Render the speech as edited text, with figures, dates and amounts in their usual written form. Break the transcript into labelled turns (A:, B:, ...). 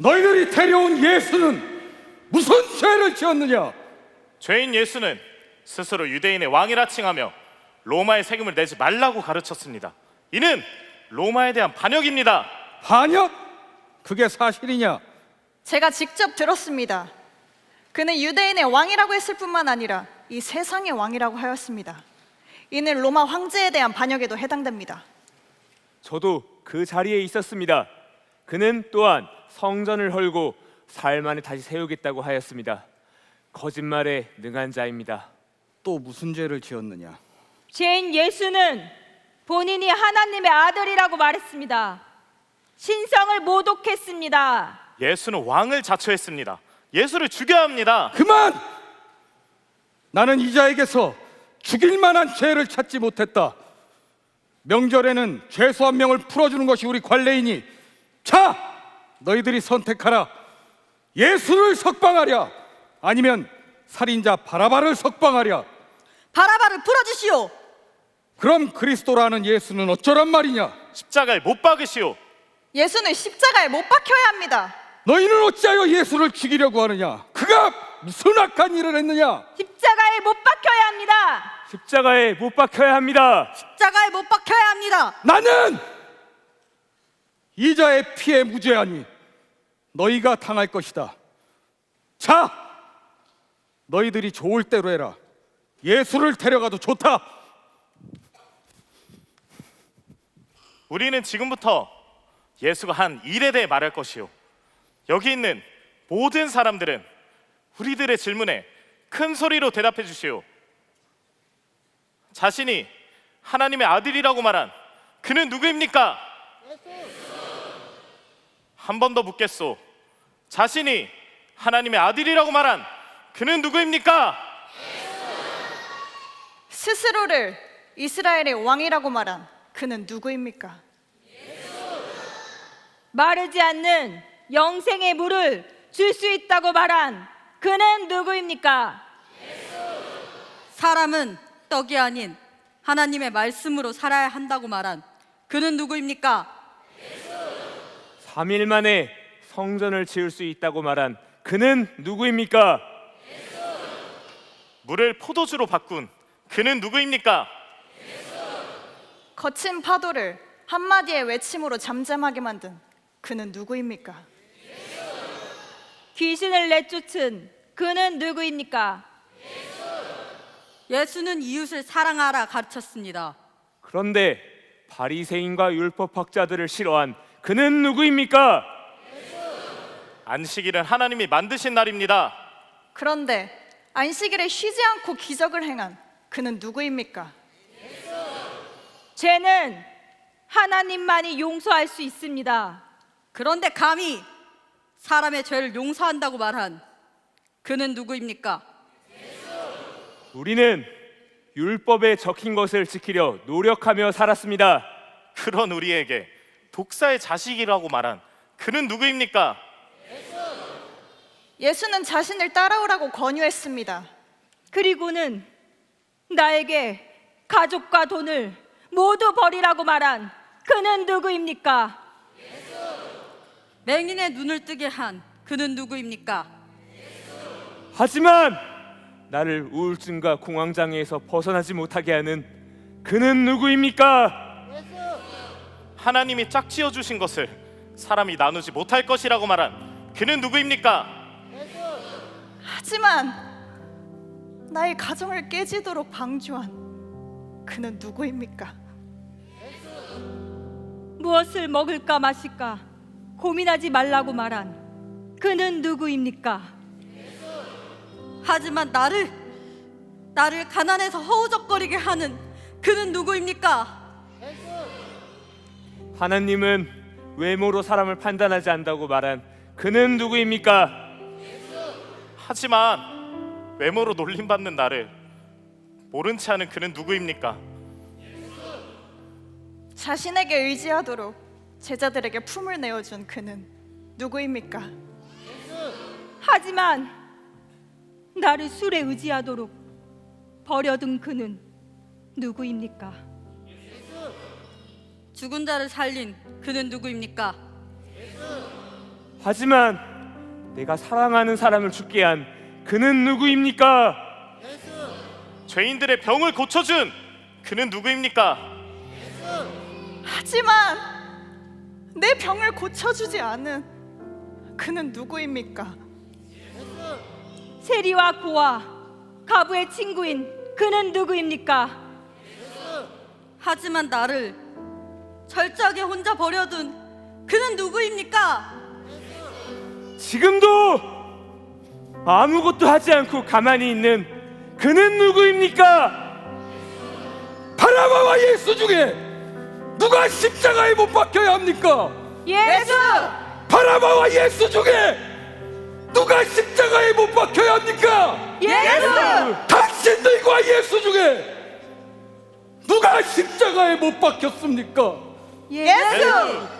A: 너희들이 데려온 예수는 무슨 죄를 지었느냐?
B: 죄인 예수는 스스로 유대인의 왕이라 칭하며 로마의 세금을 내지 말라고 가르쳤습니다. 이는 로마에 대한 반역입니다.
A: 반역? 그게 사실이냐?
C: 제가 직접 들었습니다. 그는 유대인의 왕이라고 했을 뿐만 아니라 이 세상의 왕이라고 하였습니다. 이는 로마 황제에 대한 반역에도 해당됩니다.
D: 저도 그 자리에 있었습니다. 그는 또한 성전을 헐고 사흘 만에 다시 세우겠다고 하였습니다. 거짓말에 능한 자입니다.
A: 또 무슨 죄를 지었느냐?
E: 죄인 예수는 본인이 하나님의 아들이라고 말했습니다. 신성을 모독했습니다.
B: 예수는 왕을 자처했습니다. 예수를 죽여야 합니다.
A: 그만! 나는 이 자에게서 죽일 만한 죄를 찾지 못했다. 명절에는 죄수 한 명을 풀어주는 것이 우리 관례이니, 자, 너희들이 선택하라. 예수를 석방하랴, 아니면 살인자 바라바를 석방하랴.
C: 바라바를 풀어주시오.
A: 그럼 그리스도라는 예수는 어쩌란 말이냐?
B: 십자가에 못 박으시오.
C: 예수는 십자가에 못 박혀야 합니다.
A: 너희는 어찌하여 예수를 죽이려고 하느냐? 그가 무슨 악한 일을 했느냐?
E: 십자가에 못 박혀야 합니다.
D: 십자가에 못 박혀야 합니다.
C: 십자가에 못 박혀야 합니다.
A: 나는 이자의 피에 무죄하니 너희가 당할 것이다. 자, 너희들이 좋을 대로 해라. 예수를 데려가도 좋다.
B: 우리는 지금부터 예수가 한 일에 대해 말할 것이요, 여기 있는 모든 사람들은 우리들의 질문에 큰 소리로 대답해 주시오. 자신이 하나님의 아들이라고 말한 그는 누구입니까? 한 번 더 묻겠소. 자신이 하나님의 아들이라고 말한 그는 누구입니까?
C: 스스로를 이스라엘의 왕이라고 말한 그는 누구입니까?
E: 마르지 않는 영생의 물을 줄 수 있다고 말한 그는 누구입니까?
F: 사람은 떡이 아닌 하나님의 말씀으로 살아야 한다고 말한 그는 누구입니까?
D: 3일 만에 성전을 지을 수 있다고 말한 그는 누구입니까?
B: 물을 포도주로 바꾼 그는 누구입니까?
C: 거친 파도를 한마디의 외침으로 잠잠하게 만든 그는 누구입니까?
E: 귀신을 내쫓은 그는 누구입니까?
F: 예수는 이웃을 사랑하라 가르쳤습니다.
D: 그런데 바리새인과 율법학자들을 싫어한 그는 누구입니까?
B: 안식일은 하나님이 만드신 날입니다.
C: 그런데 안식일에 쉬지 않고 기적을 행한 그는 누구입니까?
E: 죄는 하나님만이 용서할 수 있습니다.
F: 그런데 감히 사람의 죄를 용서한다고 말한 그는 누구입니까?
D: 우리는 율법에 적힌 것을 지키려 노력하며 살았습니다.
B: 그런 우리에게 독사의 자식이라고 말한 그는 누구입니까?
C: 예수는 자신을 따라오라고 권유했습니다.
E: 그리고는 나에게 가족과 돈을 모두 버리라고 말한 그는 누구입니까?
F: 맹인의 눈을 뜨게 한 그는 누구입니까?
D: 하지만 나를 우울증과 공황장애에서 벗어나지 못하게 하는 그는 누구입니까?
B: 하나님이 짝지어 주신 것을 사람이 나누지 못할 것이라고 말한 그는 누구입니까?
C: 하지만 나의 가정을 깨지도록 방주한 그는 누구입니까?
E: 무엇을 먹을까 마실까 고민하지 말라고 말한 그는 누구입니까?
F: 하지만 나를 가난해서 허우적거리게 하는 그는 누구입니까?
D: 하나님은 외모로 사람을 판단하지 않는다고 말한 그는 누구입니까?
B: 하지만 외모로 놀림받는 나를 모른 채 하는 그는 누구입니까?
C: 자신에게 의지하도록 제자들에게 품을 내어준 그는 누구입니까?
E: 하지만 나를 술에 의지하도록 버려둔 그는 누구입니까?
F: 죽은 자를 살린 그는 누구입니까?
D: 하지만 내가 사랑하는 사람을 죽게 한 그는 누구입니까?
B: 죄인들의 병을 고쳐준 그는 누구입니까?
C: 하지만 내 병을 고쳐주지 않은 그는 누구입니까?
E: 세리와 고아, 가부의 친구인 그는 누구입니까?
F: 하지만 나를 철저하게 혼자 버려둔 그는 누구입니까?
D: 지금도 아무것도 하지 않고 가만히 있는 그는 누구입니까?
A: 바나바와 예수 중에 누가 십자가에 못 박혀야 합니까?
E: 예수!
A: 바나바와 예수 중에 누가 십자가에 못 박혀야 합니까?
E: 예수!
A: 당신들과 예수 중에 누가 십자가에 못 박혔습니까?
C: 예수!